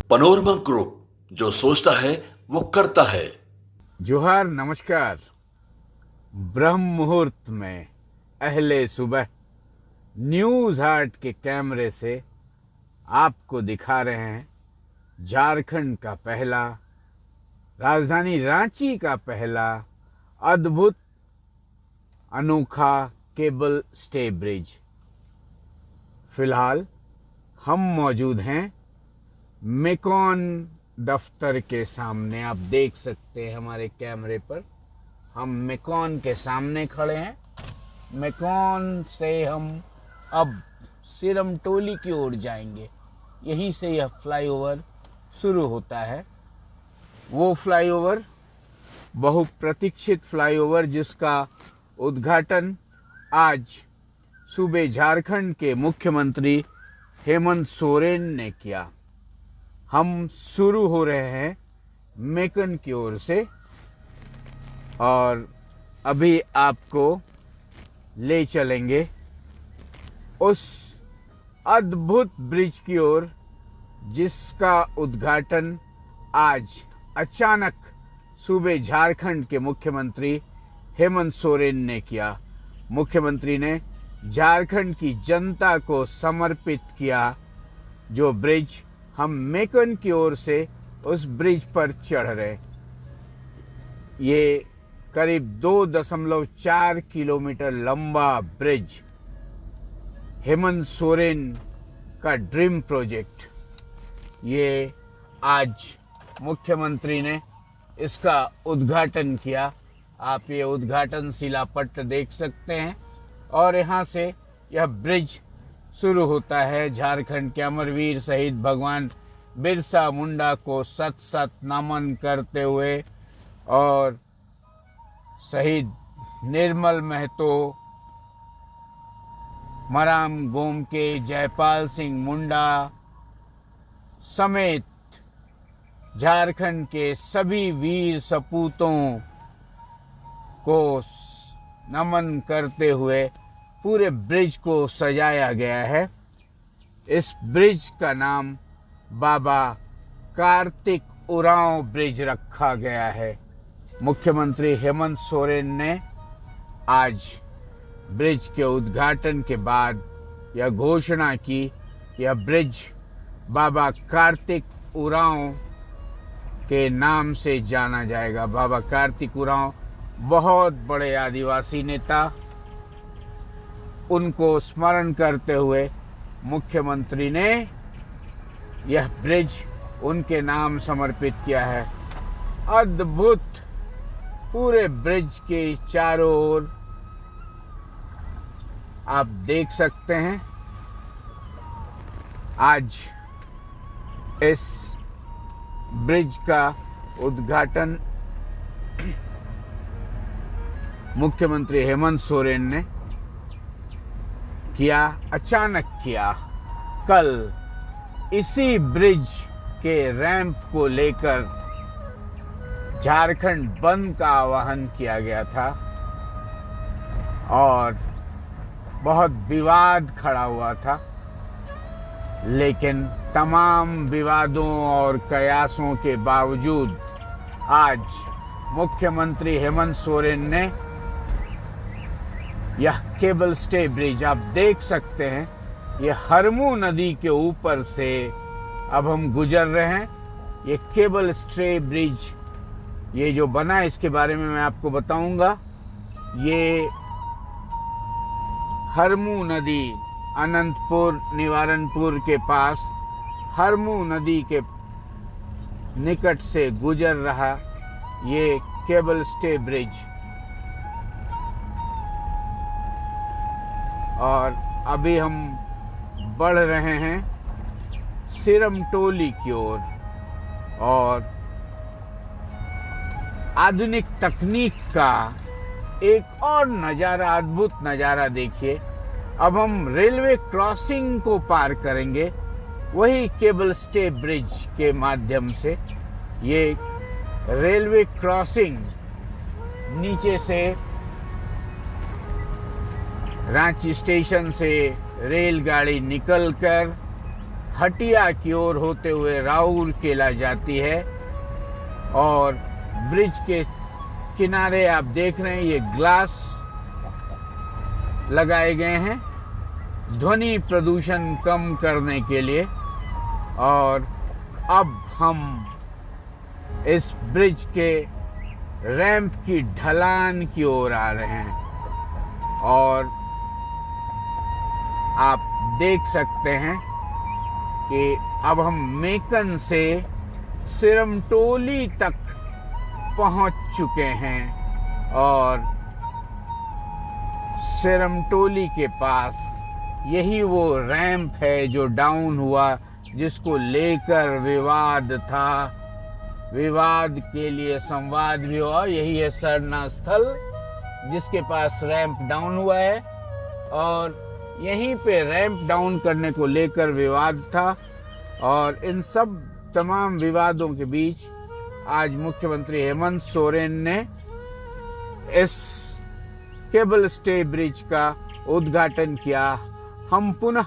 Panorama group, जो सोचता है वो करता है। जोहार, नमस्कार। ब्रह्म मुहूर्त में अहले सुबह न्यूज हार्ट के कैमरे से आपको दिखा रहे हैं झारखंड का पहला, राजधानी रांची का पहला अद्भुत अनोखा केबल स्टे ब्रिज। फिलहाल हम मौजूद हैं मेकॉन दफ्तर के सामने। आप देख सकते हैं हमारे कैमरे पर हम मेकॉन के सामने खड़े हैं। मेकॉन से हम अब सिरमटोली की ओर जाएंगे। यहीं से यह फ्लाईओवर शुरू होता है। वो फ्लाईओवर, बहुप्रतीक्षित फ्लाईओवर, जिसका उद्घाटन आज सूबे झारखंड के मुख्यमंत्री हेमंत सोरेन ने किया। हम शुरू हो रहे हैं मेकन की ओर से और अभी आपको ले चलेंगे उस अद्भुत ब्रिज की ओर जिसका उद्घाटन आज अचानक सूबे झारखंड के मुख्यमंत्री हेमंत सोरेन ने किया। मुख्यमंत्री ने झारखंड की जनता को समर्पित किया जो ब्रिज हम मेकन की ओर से उस ब्रिज पर चढ़ रहे। ये करीब 2.4 किलोमीटर लंबा ब्रिज हेमंत सोरेन का ड्रीम प्रोजेक्ट, ये आज मुख्यमंत्री ने इसका उद्घाटन किया। आप ये उद्घाटन शिलापट्ट देख सकते हैं और यहाँ से यह ब्रिज शुरू होता है। झारखंड के अमरवीर शहीद भगवान बिरसा मुंडा को सत सत नमन करते हुए और शहीद निर्मल महतो, मराम गोमके, जयपाल सिंह मुंडा समेत झारखंड के सभी वीर सपूतों को नमन करते हुए पूरे ब्रिज को सजाया गया है। इस ब्रिज का नाम बाबा कार्तिक उरांव ब्रिज रखा गया है। मुख्यमंत्री हेमंत सोरेन ने आज ब्रिज के उद्घाटन के बाद यह घोषणा की, यह ब्रिज बाबा कार्तिक उरांव के नाम से जाना जाएगा। बाबा कार्तिक उरांव बहुत बड़े आदिवासी नेता, उनको स्मरण करते हुए मुख्यमंत्री ने यह ब्रिज उनके नाम समर्पित किया है। अद्भुत, पूरे ब्रिज के चारों ओर आप देख सकते हैं। आज इस ब्रिज का उद्घाटन मुख्यमंत्री हेमंत सोरेन ने किया, अचानक किया। कल इसी ब्रिज के रैंप को लेकर झारखंड बंद का आह्वान किया गया था और बहुत विवाद खड़ा हुआ था, लेकिन तमाम विवादों और कयासों के बावजूद आज मुख्यमंत्री हेमंत सोरेन ने यह केबल स्टे ब्रिज, आप देख सकते हैं, ये हरमू नदी के ऊपर से अब हम गुजर रहे हैं। ये केबल स्टे ब्रिज, ये जो बना है इसके बारे में मैं आपको बताऊंगा। ये हरमू नदी, अनंतपुर निवारनपुर के पास हरमू नदी के निकट से गुजर रहा ये केबल स्टे ब्रिज। और अभी हम बढ़ रहे हैं सिरमटोली की ओर और आधुनिक तकनीक का एक और नज़ारा, अद्भुत नज़ारा देखिए। अब हम रेलवे क्रॉसिंग को पार करेंगे, वही केबल स्टे ब्रिज के माध्यम से। ये रेलवे क्रॉसिंग नीचे से रांची स्टेशन से रेलगाड़ी निकलकर हटिया की ओर होते हुए राउरकेला जाती है। और ब्रिज के किनारे आप देख रहे हैं ये ग्लास लगाए गए हैं ध्वनि प्रदूषण कम करने के लिए। और अब हम इस ब्रिज के रैंप की ढलान की ओर आ रहे हैं और आप देख सकते हैं कि अब हम मेकन से सिरमटोली तक पहुंच चुके हैं और सिरमटोली के पास यही वो रैंप है जो डाउन हुआ, जिसको लेकर विवाद था। विवाद के लिए संवाद भी हुआ। यही है सरना स्थल जिसके पास रैंप डाउन हुआ है और यहीं पे रैंप डाउन करने को लेकर विवाद था। और इन सब तमाम विवादों के बीच आज मुख्यमंत्री हेमंत सोरेन ने इस केबल स्टे ब्रिज का उद्घाटन किया। हम पुनः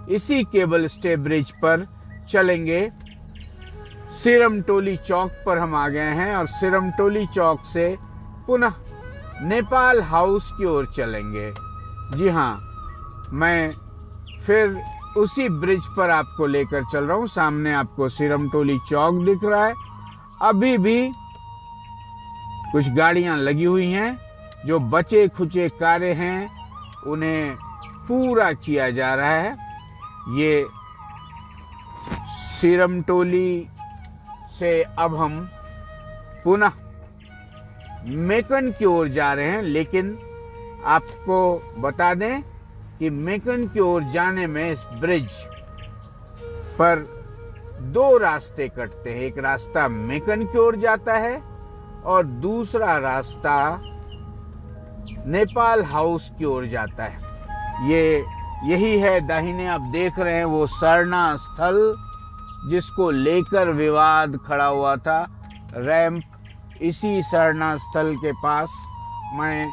इसी केबल स्टे ब्रिज पर चलेंगे। सिरमटोली चौक पर हम आ गए हैं और सिरमटोली चौक से पुनः नेपाल हाउस की ओर चलेंगे। जी हाँ, मैं फिर उसी ब्रिज पर आपको लेकर चल रहा हूँ। सामने आपको सिरमटोली चौक दिख रहा है। अभी भी कुछ गाड़ियां लगी हुई हैं, जो बचे खुचे कार्य हैं उन्हें पूरा किया जा रहा है। ये सिरमटोली से अब हम पुनः मेकन की ओर जा रहे हैं, लेकिन आपको बता दें कि मेकन की ओर जाने में इस ब्रिज पर दो रास्ते कटते हैं। एक रास्ता मेकन की ओर जाता है और दूसरा रास्ता नेपाल हाउस की ओर जाता है। यही है दाहिने आप देख रहे हैं वो सरना स्थल जिसको लेकर विवाद खड़ा हुआ था। रैंप इसी सरना स्थल के पास मैं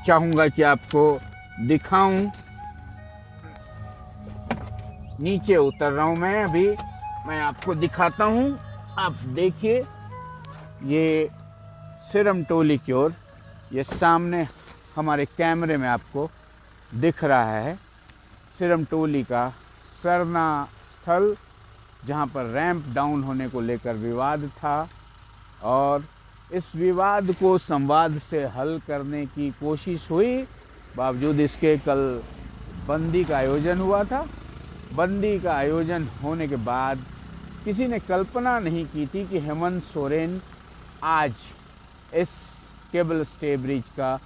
चाहूंगा कि आपको दिखाऊं। नीचे उतर रहा हूं मैं अभी, मैं आपको दिखाता हूं। आप देखिए ये सिरमटोली की ओर, ये सामने हमारे कैमरे में आपको दिख रहा है सिरमटोली का सरना स्थल, जहां पर रैंप डाउन होने को लेकर विवाद था। और इस विवाद को संवाद से हल करने की कोशिश हुई, बावजूद इसके कल बंदी का आयोजन हुआ था। बंदी का आयोजन होने के बाद किसी ने कल्पना नहीं की थी कि हेमंत सोरेन आज इस केबल स्टे ब्रिज का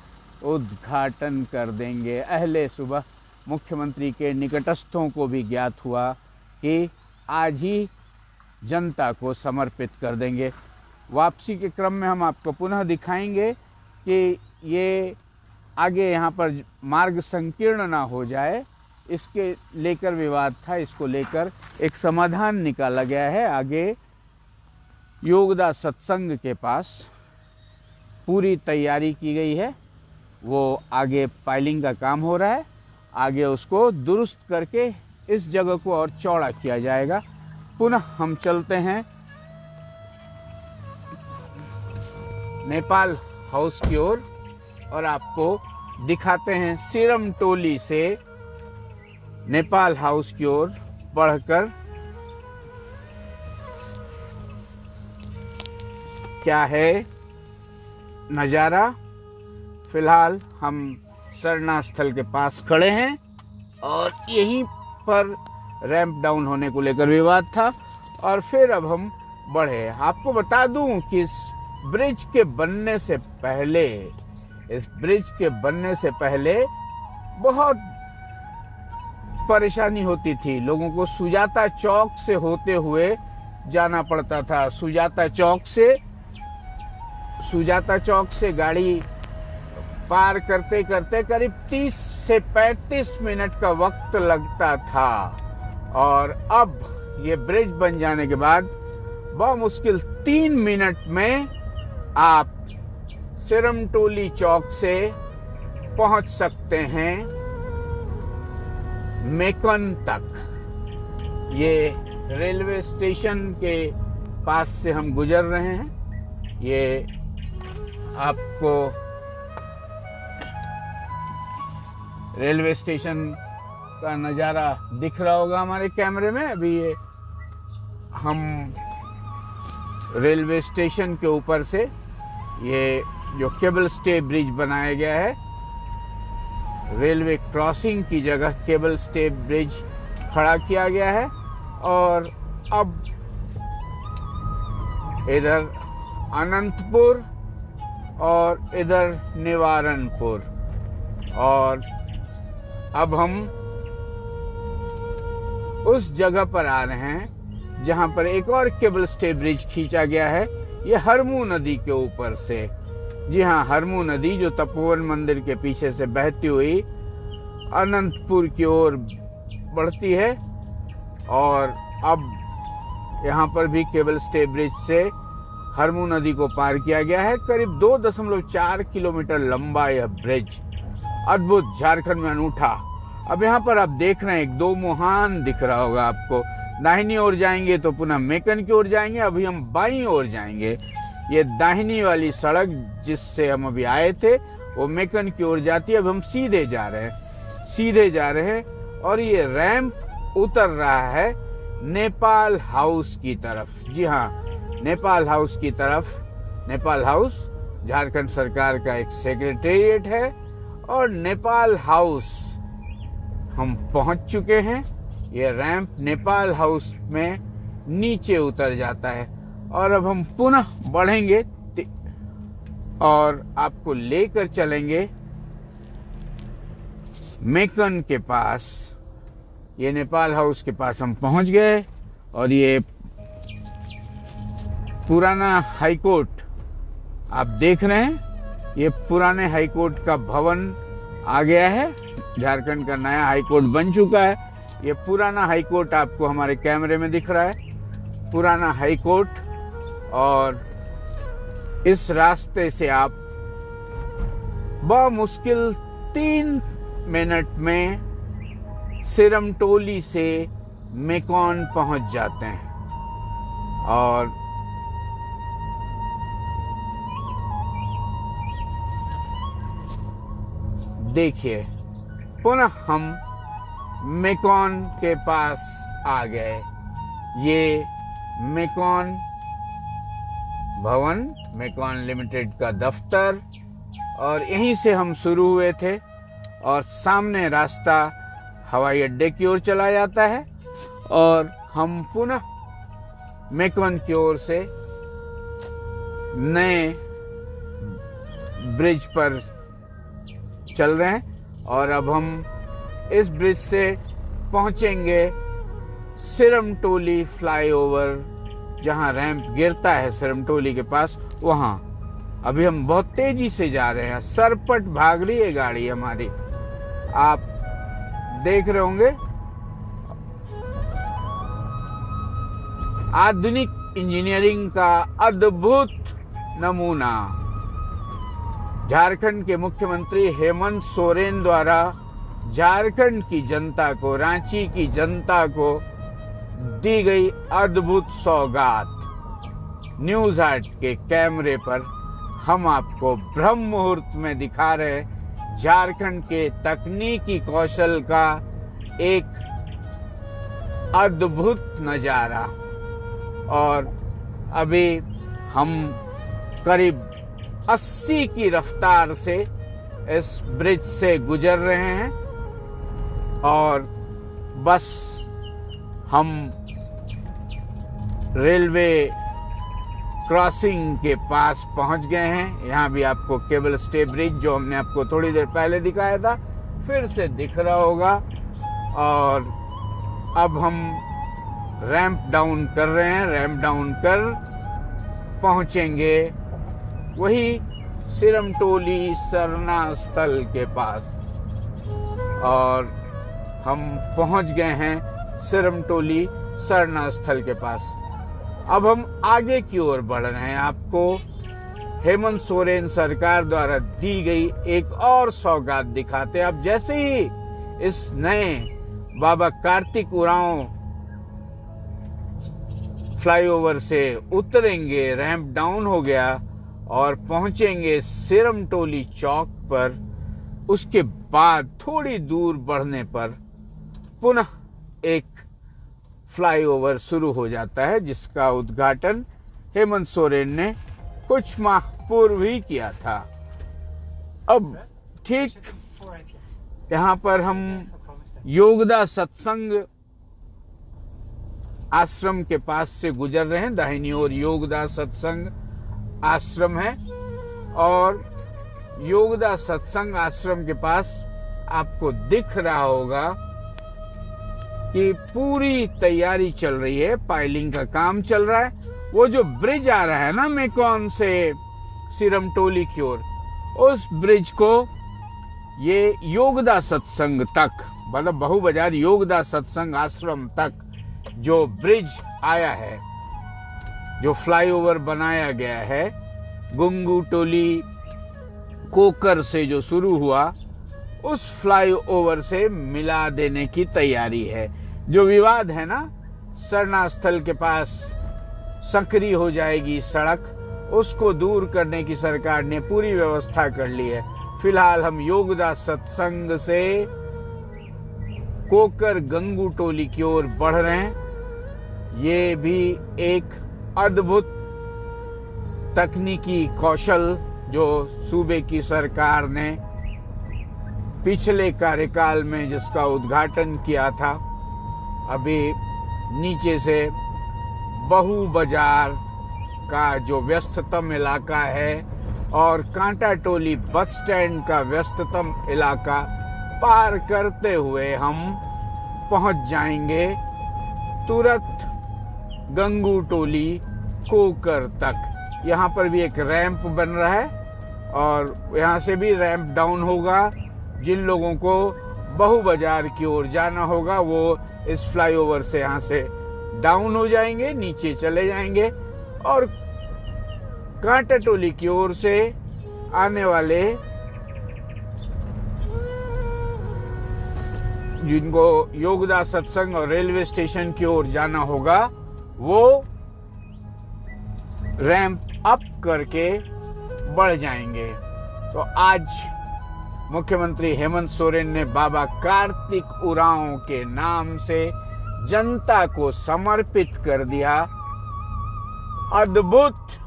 उद्घाटन कर देंगे। अहले सुबह मुख्यमंत्री के निकटस्थों को भी ज्ञात हुआ कि आज ही जनता को समर्पित कर देंगे। वापसी के क्रम में हम आपको पुनः दिखाएंगे कि ये आगे यहाँ पर मार्ग संकीर्ण ना हो जाए, इसके लेकर विवाद था। इसको लेकर एक समाधान निकाला गया है। आगे योगदा सत्संग के पास पूरी तैयारी की गई है, वो आगे पाइलिंग का काम हो रहा है। आगे उसको दुरुस्त करके इस जगह को और चौड़ा किया जाएगा। पुनः हम चलते हैं नेपाल हाउस की ओर और आपको दिखाते हैं सिरमटोली से नेपाल हाउस की ओर बढ़कर क्या है नज़ारा। फिलहाल हम सरना स्थल के पास खड़े हैं और यहीं पर रैंप डाउन होने को लेकर विवाद था और फिर अब हम बढ़े। आपको बता दूं कि इस ब्रिज के बनने से पहले बहुत परेशानी होती थी। लोगों को सुजाता चौक से होते हुए जाना पड़ता था। सुजाता चौक से गाड़ी पार करते करते करीब 30 से 35 मिनट का वक्त लगता था और अब ये ब्रिज बन जाने के बाद बहुत मुश्किल 3 मिनट में आप सिरमटोली चौक से पहुंच सकते हैं मेकन तक। ये रेलवे स्टेशन के पास से हम गुजर रहे हैं। ये आपको रेलवे स्टेशन का नज़ारा दिख रहा होगा हमारे कैमरे में। अभी ये हम रेलवे स्टेशन के ऊपर से, ये जो केबल स्टे ब्रिज बनाया गया है, रेलवे क्रॉसिंग की जगह केबल स्टे ब्रिज खड़ा किया गया है। और अब इधर अनंतपुर और इधर निवारणपुर, और अब हम उस जगह पर आ रहे हैं जहां पर एक और केबल स्टे ब्रिज खींचा गया है। ये हरमू नदी के ऊपर से। जी हाँ, हरमू नदी जो तपोवन मंदिर के पीछे से बहती हुई अनंतपुर की ओर बढ़ती है। और अब यहाँ पर भी केबल स्टे ब्रिज से हरमू नदी को पार किया गया है। करीब 2.4 किलोमीटर लंबा यह ब्रिज, अद्भुत, झारखंड में अनूठा। अब यहाँ पर आप देख रहे हैं एक दो मुहान दिख रहा होगा आपको। दाहिनी ओर जाएंगे तो पुनः मेकन की ओर जाएंगे। अभी हम बाईं ओर जाएंगे। ये दाहिनी वाली सड़क जिससे हम अभी आए थे वो मेकन की ओर जाती है। अब हम सीधे जा रहे हैं और ये रैंप उतर रहा है नेपाल हाउस की तरफ। जी हाँ, नेपाल हाउस की तरफ। नेपाल हाउस झारखंड सरकार का एक सेक्रेटेरिएट है और नेपाल हाउस हम पहुंच चुके हैं। ये रैंप नेपाल हाउस में नीचे उतर जाता है और अब हम पुनः बढ़ेंगे और आपको लेकर चलेंगे मेकन के पास। ये नेपाल हाउस के पास हम पहुंच गए और ये पुराना हाईकोर्ट आप देख रहे हैं। ये पुराने हाईकोर्ट का भवन आ गया है। झारखंड का नया हाईकोर्ट बन चुका है। ये पुराना हाईकोर्ट आपको हमारे कैमरे में दिख रहा है, पुराना हाईकोर्ट। और इस रास्ते से आप मुश्किल 3 मिनट में सिरमटोली से मेकॉन पहुंच जाते हैं। और देखिए, पुनः हम मेकॉन के पास आ गए। ये मेकॉन भवन, मेकॉन लिमिटेड का दफ्तर, और यहीं से हम शुरू हुए थे। और सामने रास्ता हवाई अड्डे की ओर चला जाता है और हम पुनः मेकॉन की ओर से नए ब्रिज पर चल रहे हैं। और अब हम इस ब्रिज से पहुंचेंगे सिरमटोली फ्लाईओवर, जहां रैंप गिरता है सिरमटोली के पास, वहां। अभी हम बहुत तेजी से जा रहे हैं, सरपट भाग रही है गाड़ी हमारी, आप देख रहे होंगे। आधुनिक इंजीनियरिंग का अद्भुत नमूना झारखंड के मुख्यमंत्री हेमंत सोरेन द्वारा झारखंड की जनता को, रांची की जनता को दी गई अद्भुत सौगात। न्यूज 8 के कैमरे पर हम आपको ब्रह्म मुहूर्त में दिखा रहे झारखंड के तकनीकी कौशल का एक अद्भुत नजारा। और अभी हम करीब 80 की रफ्तार से इस ब्रिज से गुजर रहे हैं और बस हम रेलवे क्रॉसिंग के पास पहुंच गए हैं। यहाँ भी आपको केबल स्टे ब्रिज, जो हमने आपको थोड़ी देर पहले दिखाया था, फिर से दिख रहा होगा। और अब हम रैंप डाउन कर रहे हैं। रैंप डाउन कर पहुंचेंगे वही सिरमटोली सरना स्थल के पास। और हम पहुंच गए हैं सिरमटोली सरना स्थल के पास। अब हम आगे की ओर बढ़ रहे हैं। आपको हेमंत सोरेन सरकार द्वारा दी गई एक और सौगात दिखाते हैं। अब जैसे ही इस नए बाबा कार्तिक उरांव फ्लाईओवर से उतरेंगे, रैंप डाउन हो गया और पहुंचेंगे सिरमटोली चौक पर। उसके बाद थोड़ी दूर बढ़ने पर पुनः एक फ्लाईओवर शुरू हो जाता है, जिसका उद्घाटन हेमंत सोरेन ने कुछ माह पूर्व ही किया था। अब ठीक यहाँ पर हम योगदा सत्संग आश्रम के पास से गुजर रहे हैं। दाहिनी ओर योगदा सत्संग आश्रम है और योगदा सत्संग आश्रम के पास आपको दिख रहा होगा कि पूरी तैयारी चल रही है, पाइलिंग का काम चल रहा है। वो जो ब्रिज आ रहा है ना मेकॉन से सिरमटोली की ओर, उस ब्रिज को ये योगदा सत्संग तक, मतलब बहु बाजार योगदा सत्संग आश्रम तक जो ब्रिज आया है, जो फ्लाईओवर बनाया गया है, गुंगू टोली कोकर से जो शुरू हुआ, उस फ्लाईओवर से मिला देने की तैयारी है। जो विवाद है ना, सरना स्थल के पास संकरी हो जाएगी सड़क, उसको दूर करने की सरकार ने पूरी व्यवस्था कर ली है। फिलहाल हम योगदा सत्संग से कोकर गंगू टोली की ओर बढ़ रहे हैं। ये भी एक अद्भुत तकनीकी कौशल जो सूबे की सरकार ने पिछले कार्यकाल में जिसका उद्घाटन किया था। अभी नीचे से बहु बाजार का जो व्यस्ततम इलाका है और कांटा टोली बस स्टैंड का व्यस्ततम इलाका पार करते हुए हम पहुंच जाएंगे तुरंत गंगू टोली कोकर तक। यहाँ पर भी एक रैंप बन रहा है और यहाँ से भी रैंप डाउन होगा। जिन लोगों को बहु बाजार की ओर जाना होगा वो इस फ्लाईओवर से यहाँ से डाउन हो जाएंगे, नीचे चले जाएंगे और कांटा टोली की ओर से आने वाले जिनको योगदा सत्संग और रेलवे स्टेशन की ओर जाना होगा वो रैंप अप करके बढ़ जाएंगे। तो आज मुख्यमंत्री हेमंत सोरेन ने बाबा कार्तिक उरांव के नाम से जनता को समर्पित कर दिया अद्भुत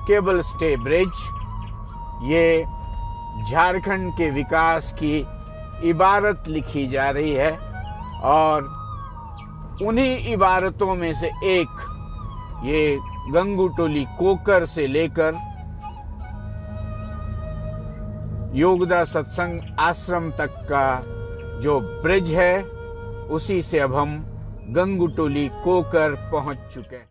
केबल स्टे ब्रिज। ये झारखंड के विकास की इबारत लिखी जा रही है और उन्हीं इबारतों में से एक ये गंगू टोली कोकर से लेकर योगदा सत्संग आश्रम तक का जो ब्रिज है, उसी से अब हम गंगू टोली कोकर पहुंच चुके हैं।